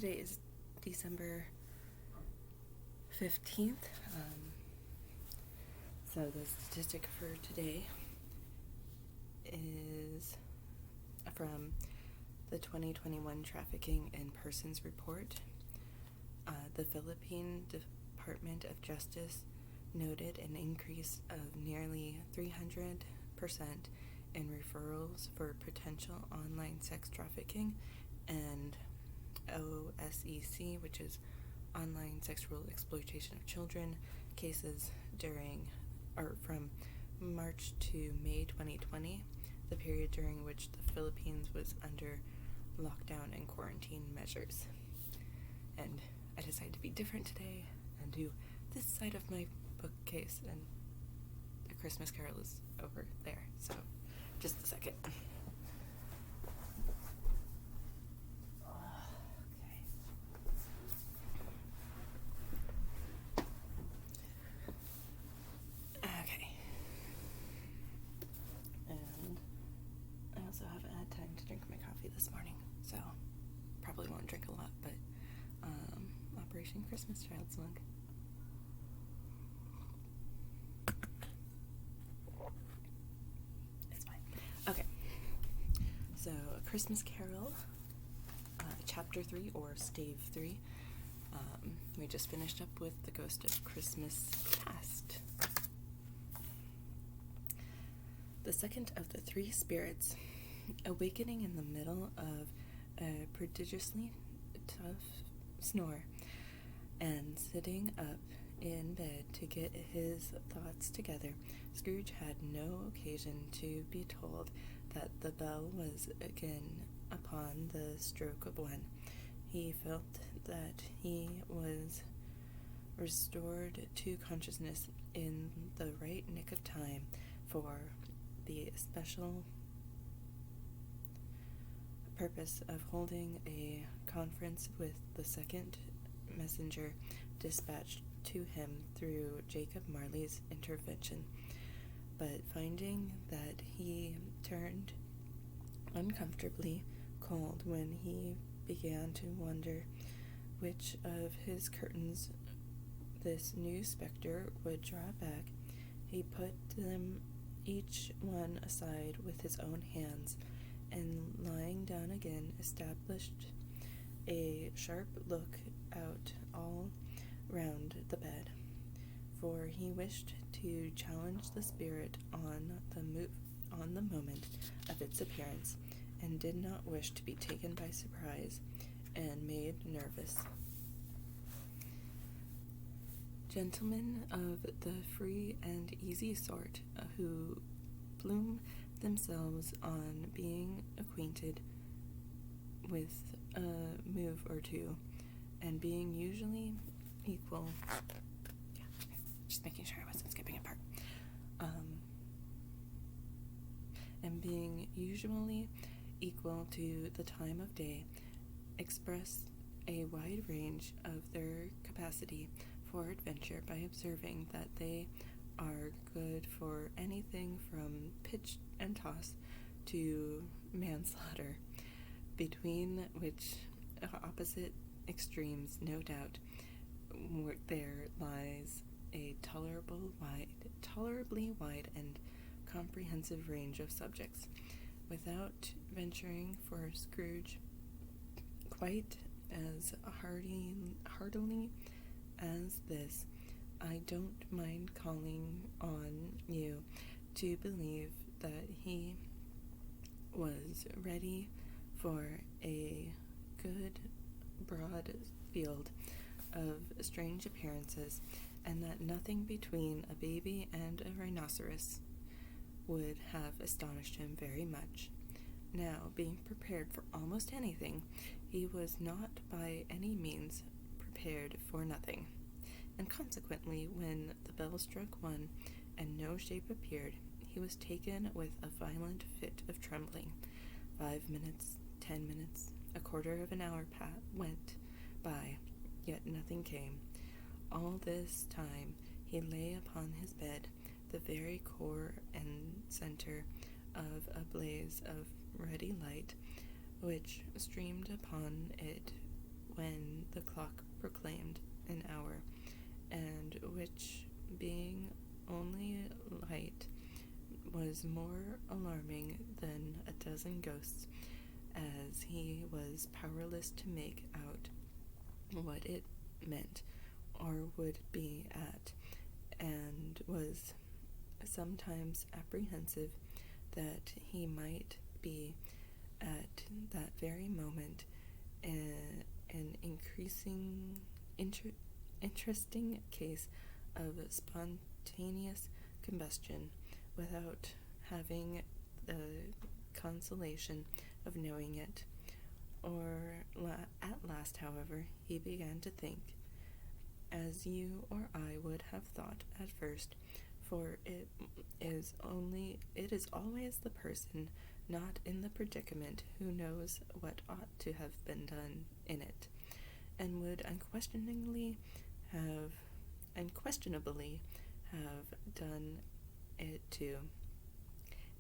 Today is December 15th. So the statistic for today is from the 2021 Trafficking in Persons Report. The Philippine Department of Justice noted an increase of nearly 300% in referrals for potential online sex trafficking and OSEC, which is online sexual exploitation of children, cases from March to May 2020, the period during which the Philippines was under lockdown and quarantine measures. And I decided to be different today and do this side of my bookcase, and the Christmas Carol is over there, so just a second. Okay. And I also haven't had time to drink my coffee this morning, so probably won't drink a lot, but Operation Christmas Child's Mug. It's fine. Okay. So, A Christmas Carol, Chapter 3, or Stave 3. We just finished up with The Ghost of Christmas Past. The second of the three spirits, awakening in the middle of a prodigiously tough snore, and sitting up in bed to get his thoughts together, Scrooge had no occasion to be told that the bell was again upon the stroke of one. He felt that he was restored to consciousness in the right nick of time for the special purpose of holding a conference with the second messenger dispatched to him through Jacob Marley's intervention, but finding that he turned uncomfortably cold when he began to wonder which of his curtains this new specter would draw back, he put them each one aside with his own hands, and lying down again established a sharp look out all round the bed, for he wished to challenge the spirit on the moment of its appearance, and did not wish to be taken by surprise and made nervous. Gentlemen of the free and easy sort, who plume themselves on being acquainted with a move or two, and being usually equal, just making sure I wasn't skipping a part, and being usually equal to the time of day, express a wide range of their capacity for adventure by observing that they are good for anything from pitch and toss to manslaughter, between which opposite extremes, no doubt, there lies a tolerably wide and comprehensive range of subjects. Without venturing for Scrooge quite as heartily as this, I don't mind calling on you to believe that he was ready for a good broad field of strange appearances, and that nothing between a baby and a rhinoceros would have astonished him very much. Now, being prepared for almost anything, he was not by any means prepared for nothing, and consequently, when the bell struck one and no shape appeared, he was taken with a violent fit of trembling. 5 minutes, 10 minutes, a quarter of an hour went by, yet nothing came. All this time he lay upon his bed, the very core and center of a blaze of ruddy light, which streamed upon it when the clock proclaimed an hour, and which, being only light, was more alarming than a dozen ghosts, as he was powerless to make out what it meant or would be at, and was sometimes apprehensive that he might be at that very moment an interesting case of spontaneous combustion, without having the consolation of knowing it. At last, however, he began to think, as you or I would have thought at first, for it is always the person not in the predicament who knows what ought to have been done in it, and would unquestionably have done it too.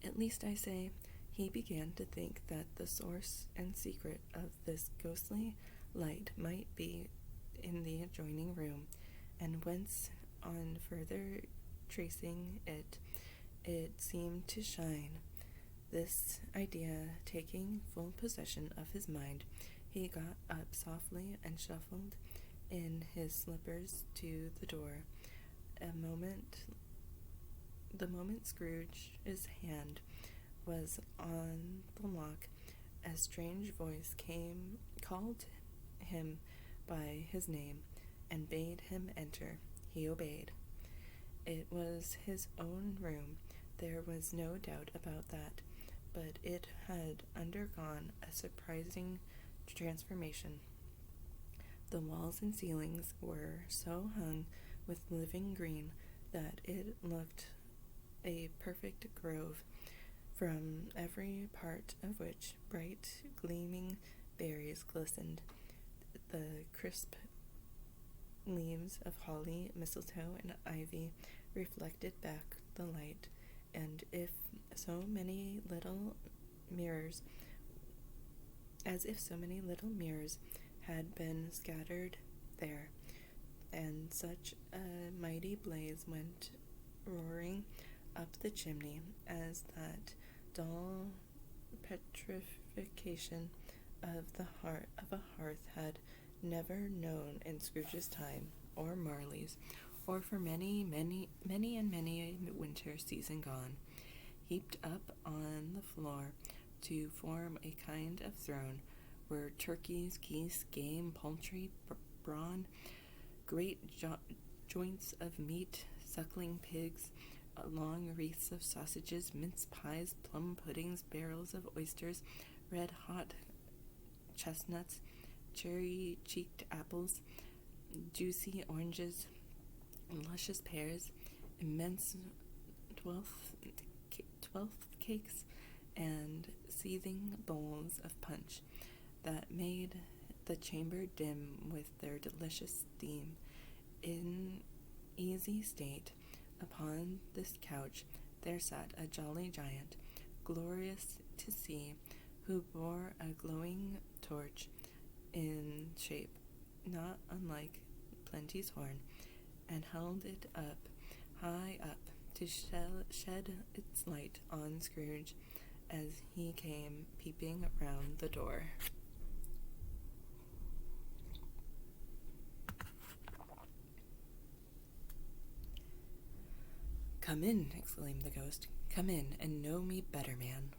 At least, I say, he began to think that the source and secret of this ghostly light might be in the adjoining room, and whence, on further tracing it, it seemed to shine. This idea taking full possession of his mind, he got up softly and shuffled in his slippers to the door. The moment Scrooge's hand was on the lock, a strange voice called him by his name, and bade him enter. He obeyed. It was his own room, there was no doubt about that, but it had undergone a surprising transformation. The walls and ceilings were so hung with living green that it looked a perfect grove, from every part of which bright gleaming berries glistened. The crisp leaves of holly, mistletoe, and ivy reflected back the light, and as if so many little mirrors had been scattered there, and such a mighty blaze went roaring up the chimney as that dull petrification of a hearth had never known in Scrooge's time, or Marley's, or for many a winter season gone. Heaped up on the floor to form a kind of throne were turkeys, geese, game, poultry, brawn, great joints of meat, suckling pigs, long wreaths of sausages, mince pies, plum puddings, barrels of oysters, red-hot chestnuts, cherry-cheeked apples, juicy oranges, luscious pears, immense twelfth cakes, and seething bowls of punch that made the chamber dim with their delicious steam. In easy state upon this couch there sat a jolly giant, glorious to see, who bore a glowing torch in shape, not unlike Plenty's horn, and held it up, high up, to shed its light on Scrooge as he came peeping round the door. "Come in," exclaimed the ghost. "Come in, and know me better, man."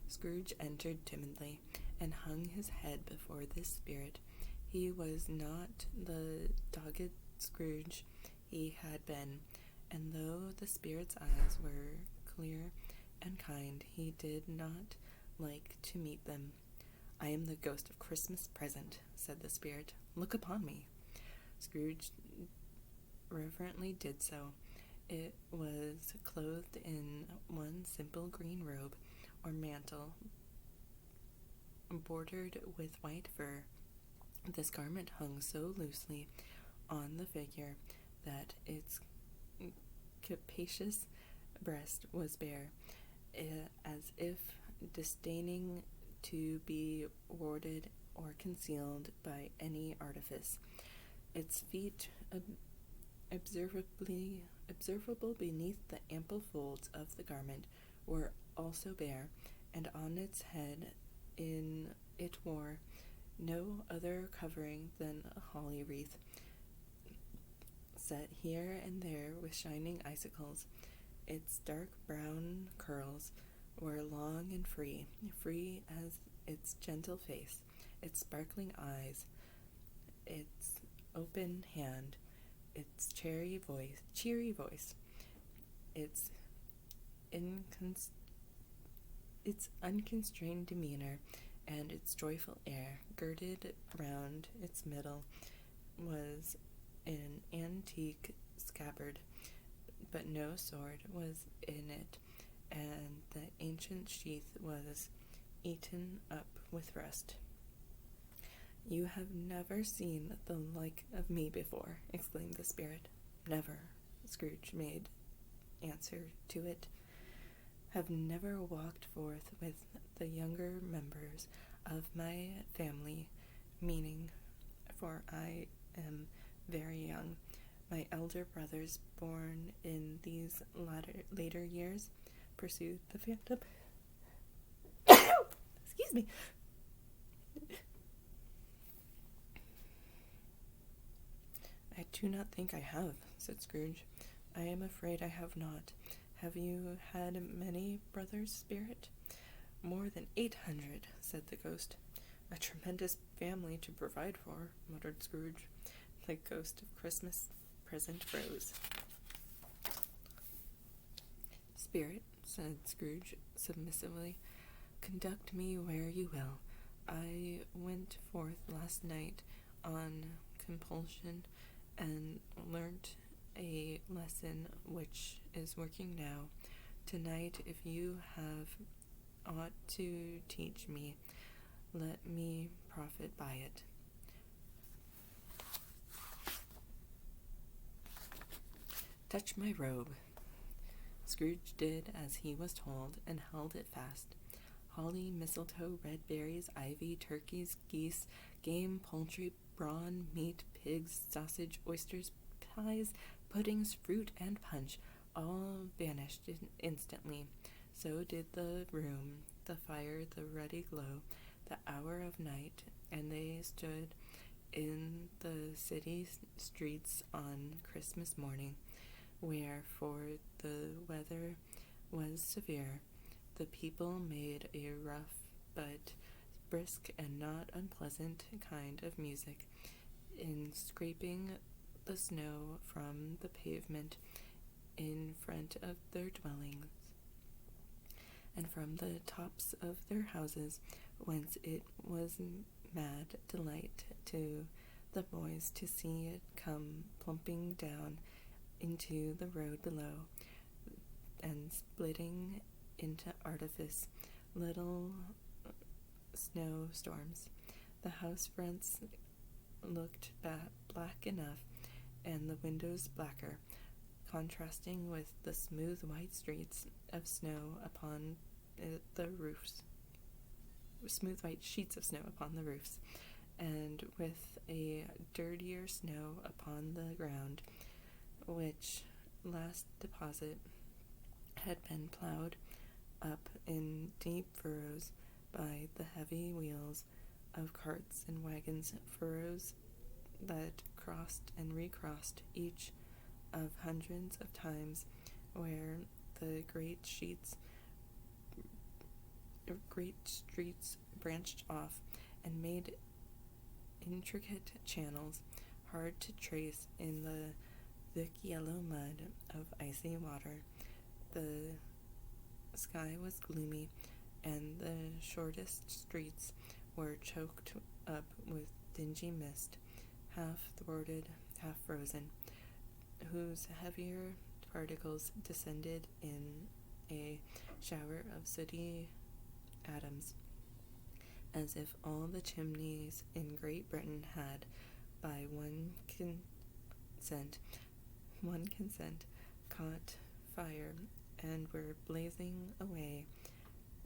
Scrooge entered timidly, and hung his head before this spirit. He was not the dogged Scrooge he had been, and though the spirit's eyes were clear and kind, he did not like to meet them. "I am the ghost of Christmas present," said the spirit. "Look upon me." Scrooge reverently did so. It was clothed in one simple green robe, or mantle, bordered with white fur. This garment hung so loosely on the figure that its capacious breast was bare, as if disdaining to be warded or concealed by any artifice. Its feet, observable beneath the ample folds of the garment, were also bare, and on its head it wore no other covering than a holly wreath, set here and there with shining icicles. Its dark brown curls were long and free as its gentle face, its sparkling eyes, its open hand, its cheery voice, its unconstrained demeanor, and its joyful air. Girded round its middle was an antique scabbard, but no sword was in it, and the ancient sheath was eaten up with rust. "You have never seen the like of me before," exclaimed the spirit. "Never," Scrooge made answer to it. "Have never walked forth with the younger members of my family, meaning, for I am very young, my elder brothers born in these later years," pursued the phantom. Excuse me. "I do not think I have," said Scrooge. "I am afraid I have not. Have you had many brothers, Spirit?" "More than 800, said the ghost. "A tremendous family to provide for," muttered Scrooge. The ghost of Christmas present rose. "Spirit," said Scrooge submissively, "conduct me where you will. I went forth last night on compulsion and learnt a lesson which is working now. Tonight, if you have aught to teach me, let me profit by it." "Touch my robe." Scrooge did as he was told, and held it fast. Holly, mistletoe, red berries, ivy, turkeys, geese, game, poultry, brawn, meat, pigs, sausage, oysters, pies, puddings, fruit, and punch all vanished instantly. So did the room, the fire, the ruddy glow, the hour of night, and they stood in the city streets on Christmas morning, where, for the weather was severe, the people made a rough but brisk and not unpleasant kind of music in scraping the snow from the pavement in front of their dwellings, and from the tops of their houses, whence it was mad delight to the boys to see it come plumping down into the road below, and splitting into artifice little snowstorms. The house fronts looked black enough, and the windows blacker, contrasting with the smooth white streets of snow upon the roofs, smooth white sheets of snow upon the roofs, and with a dirtier snow upon the ground, which last deposit had been plowed up in deep furrows by the heavy wheels of carts and wagons, furrows that crossed and recrossed each of hundreds of times, where the great streets branched off and made intricate channels hard to trace in the thick yellow mud of icy water. The sky was gloomy, and the shortest streets were choked up with dingy mist, half thwarted, half frozen, whose heavier particles descended in a shower of sooty atoms, as if all the chimneys in Great Britain had, by one consent, caught fire and were blazing away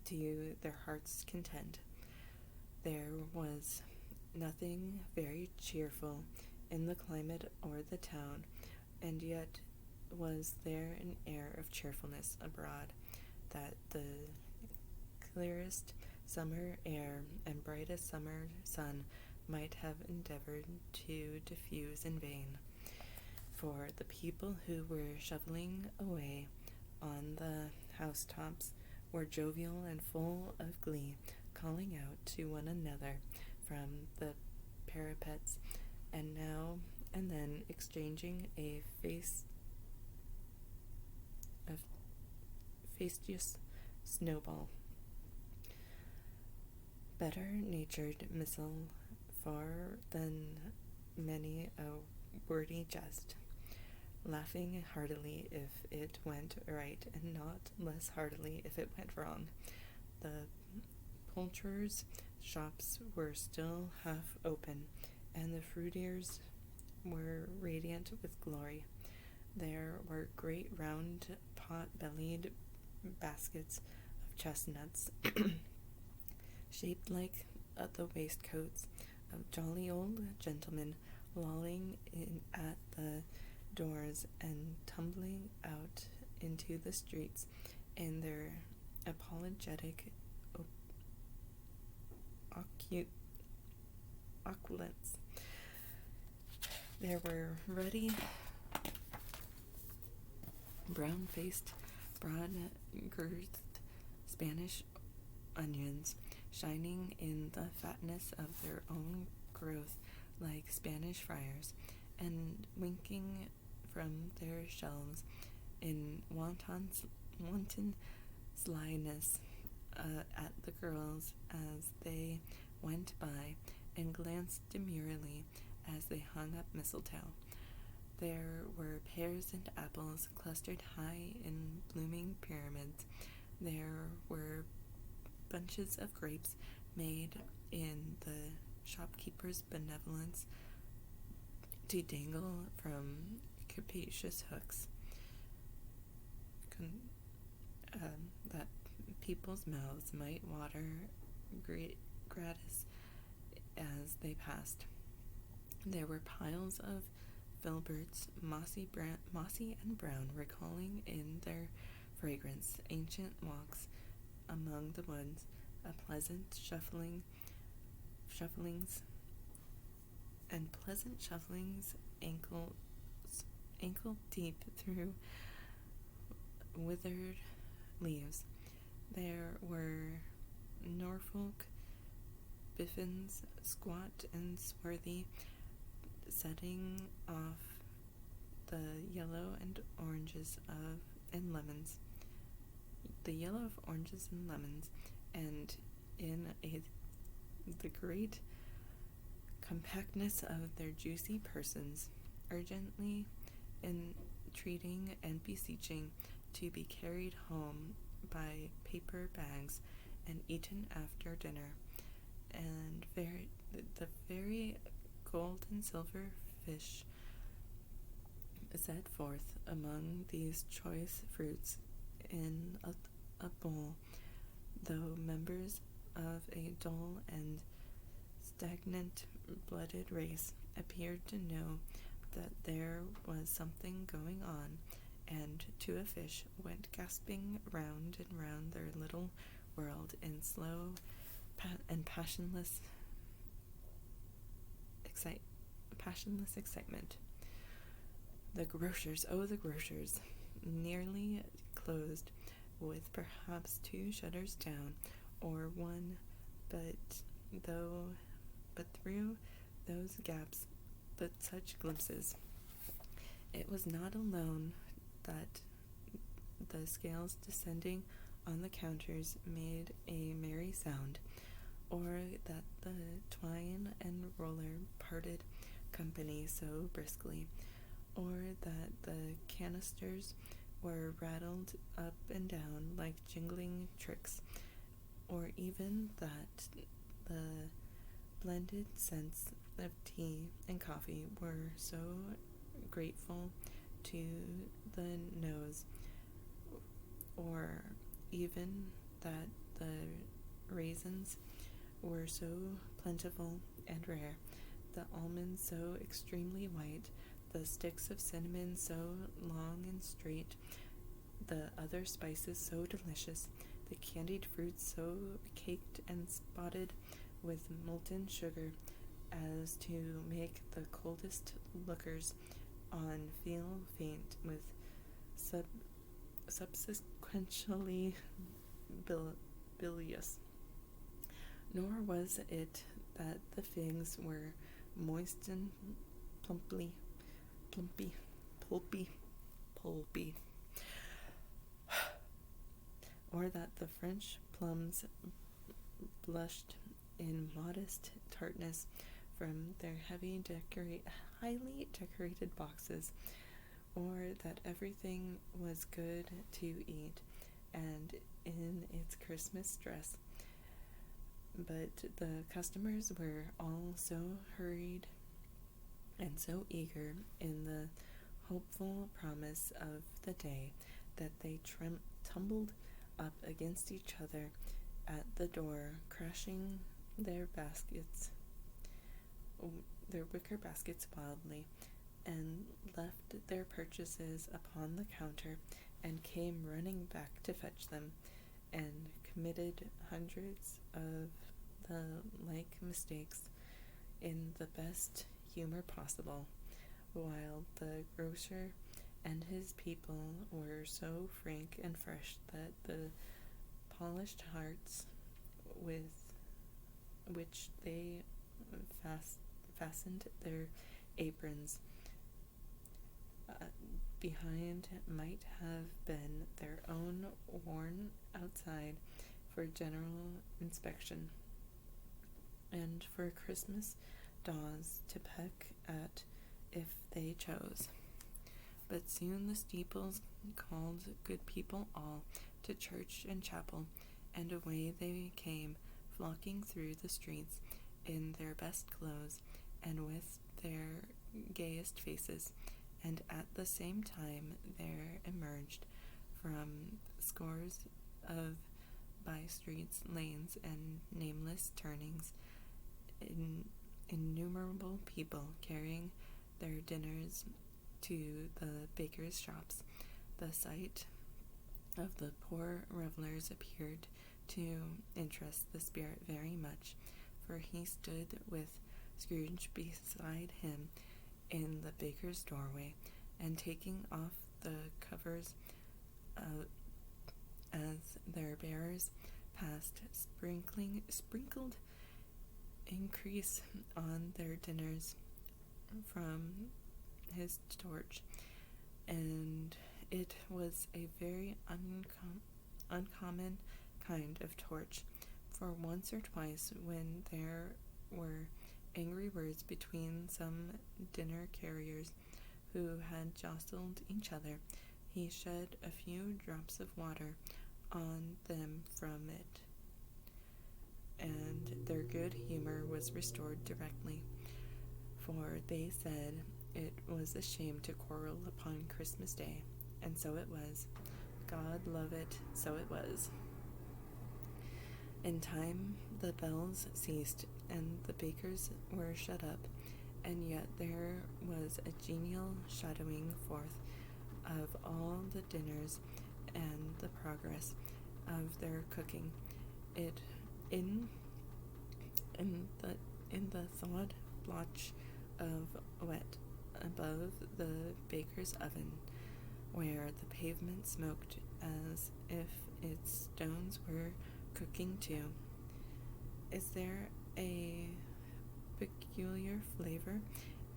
to their heart's content. There was nothing very cheerful in the climate or the town, and yet was there an air of cheerfulness abroad that the clearest summer air and brightest summer sun might have endeavored to diffuse in vain. For the people who were shoveling away on the housetops were jovial and full of glee, calling out to one another from the parapets, and now and then exchanging a fastidious snowball. Better natured missile far than many a wordy jest, laughing heartily if it went right, and not less heartily if it went wrong. The poulterers' shops were still half open, and the fruiterers' were radiant with glory. There were great round pot-bellied baskets of chestnuts, shaped like the waistcoats of jolly old gentlemen, lolling in at the doors and tumbling out into the streets in their apologetic opulence. There were ruddy, brown-faced, broad-girthed Spanish onions, shining in the fatness of their own growth like Spanish friars, and winking from their shelves in wanton slyness at the girls as they went by, and glanced demurely as they hung up mistletoe. There were pears and apples clustered high in blooming pyramids. There were bunches of grapes made in the shopkeeper's benevolence to dangle from capacious hooks, that people's mouths might water gratis as they passed. There were piles of filberts, mossy and brown, recalling in their fragrance ancient walks among the woods, a pleasant shufflings ankle deep through withered leaves. There were Norfolk biffins, squat and swarthy, setting off the yellow of oranges and lemons, and in the great compactness of their juicy persons, urgently entreating and beseeching to be carried home by paper bags and eaten after dinner. And the very gold and silver fish set forth among these choice fruits in a bowl, though members of a dull and stagnant blooded race, appeared to know that there was something going on, and to a fish went gasping round and round their little world in slow and passionless excitement. The grocers, nearly closed, with perhaps 2 shutters down, or one, but through those gaps but such glimpses. It was not alone that the scales descending on the counters made a merry sound, or that the twine and roller parted company so briskly, or that the canisters were rattled up and down like jingling tricks, or even that the blended scents of tea and coffee were so grateful to the nose, or even that the raisins were so plentiful and rare, the almonds so extremely white, the sticks of cinnamon so long and straight, the other spices so delicious, the candied fruits so caked and spotted with molten sugar as to make the coldest lookers on feel faint with subsequently bilious. Nor was it that the figs were moist and plumpy, pulpy, or that the French plums blushed in modest tartness from their highly decorated boxes, or that everything was good to eat and in its Christmas dress. But the customers were all so hurried and so eager in the hopeful promise of the day that they tumbled up against each other at the door, crashing their wicker baskets wildly, and left their purchases upon the counter, and came running back to fetch them, and committed hundreds of the like mistakes in the best humor possible, while the grocer and his people were so frank and fresh that the polished hearts with which they fastened their aprons behind might have been their own worn outside for general inspection, and for Christmas daws to peck at if they chose. But soon the steeples called good people all to church and chapel, and away they came, flocking through the streets in their best clothes and with their gayest faces, and at the same time there emerged from scores of by-streets, lanes, and nameless turnings innumerable people carrying their dinners to the bakers' shops. The sight of the poor revelers appeared to interest the spirit very much, for he stood with Scrooge beside him in the baker's doorway, and taking off the covers as their bearers passed, sprinkled increase on their dinners from his torch, and it was a very uncommon kind of torch, for once or twice when there were angry words between some dinner carriers who had jostled each other, he shed a few drops of water on them from it, and their good humor was restored directly, for they said it was a shame to quarrel upon Christmas Day, and so it was. God love it, so it was. In time the bells ceased, and the bakers were shut up, and yet there was a genial shadowing forth of all the dinners and the progress of their cooking. It in the thawed blotch of wet above the baker's oven, where the pavement smoked as if its stones were cooking too. Is there a peculiar flavor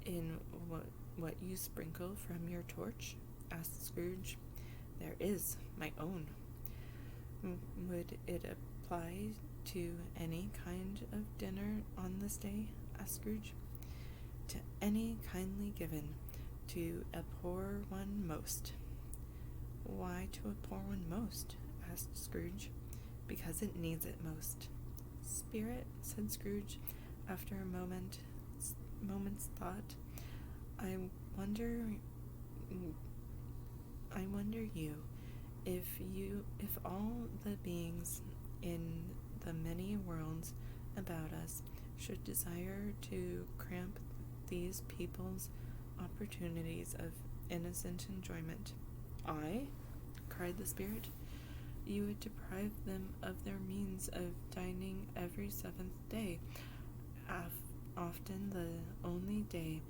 in what you sprinkle from your torch? Asked Scrooge. There is, my own. Would it apply to any kind of dinner on this day? Asked Scrooge. To any kindly given, to a poor one most. Why to a poor one most? Asked Scrooge. Because it needs it most. Spirit, said Scrooge, after a moment's thought, I wonder if all the beings in the many worlds about us should desire to cramp these people's opportunities of innocent enjoyment. I, cried the spirit, you would deprive them of their means of dining every seventh day, often the only day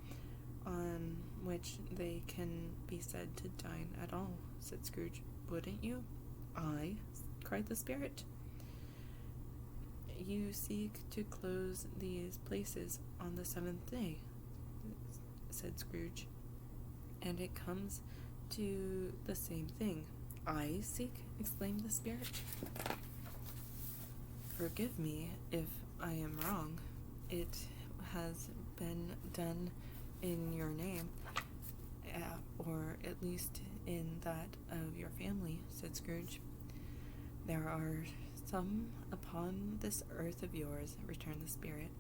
on which they can be said to dine at all, said Scrooge. Wouldn't you? I, cried the spirit. You seek to close these places on the seventh day, said Scrooge, and it comes to the same thing. I seek? Exclaimed the spirit. Forgive me if I am wrong. It has been done in your name, or at least in that of your family, said Scrooge. There are some upon this earth of yours, returned the spirit,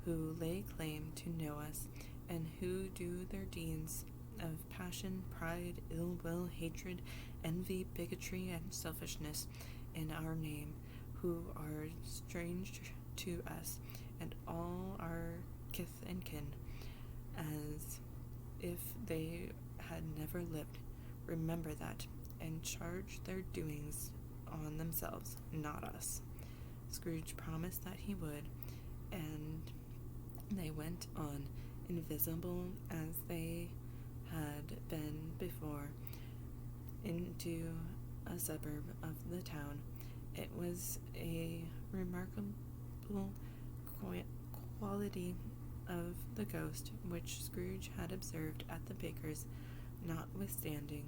who lay claim to know us, and who do their deeds of passion, pride, ill will, hatred, envy, bigotry, and selfishness in our name, who are strange to us and all our kith and kin, as if they had never lived. Remember that, and charge their doings on themselves, not us. Scrooge promised that he would, and they went on, invisible as they had been before, into a suburb of the town. It was a remarkable quality of the ghost which Scrooge had observed at the baker's. Notwithstanding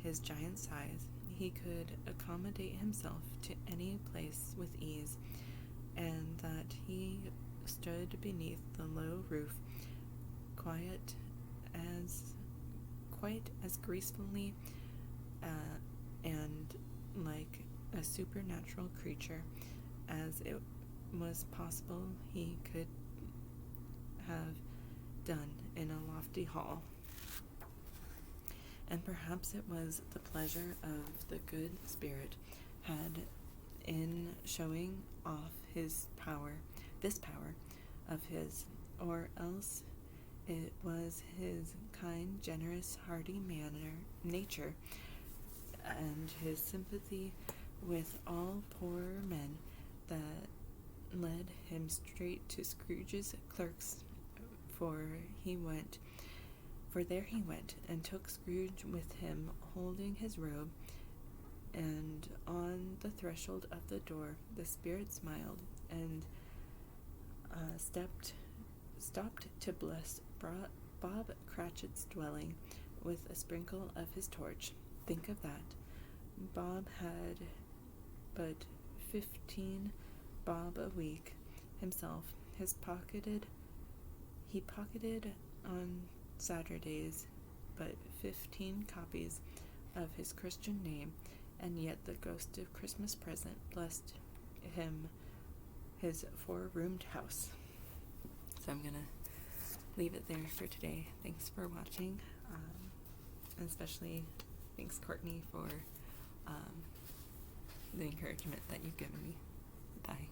his giant size, he could accommodate himself to any place with ease, and that he stood beneath the low roof quite as gracefully and like a supernatural creature as it was possible he could have done in a lofty hall. And perhaps it was the pleasure of the good spirit had in showing off this power of his, or else it was his kind, generous, hearty nature, and his sympathy with all poor men that led him straight to Scrooge's clerks, for there he went, and took Scrooge with him, holding his robe, and on the threshold of the door the spirit smiled, and stopped to bless Bob Cratchit's dwelling with a sprinkle of his torch. Think of that. Bob had but 15 bob a week himself. He pocketed on Saturdays but 15 copies of his Christian name, and yet the ghost of Christmas present blessed him his 4-roomed house. So I'm gonna leave it there for today. Thanks for watching, and especially thanks Courtney for the encouragement that you've given me. Bye.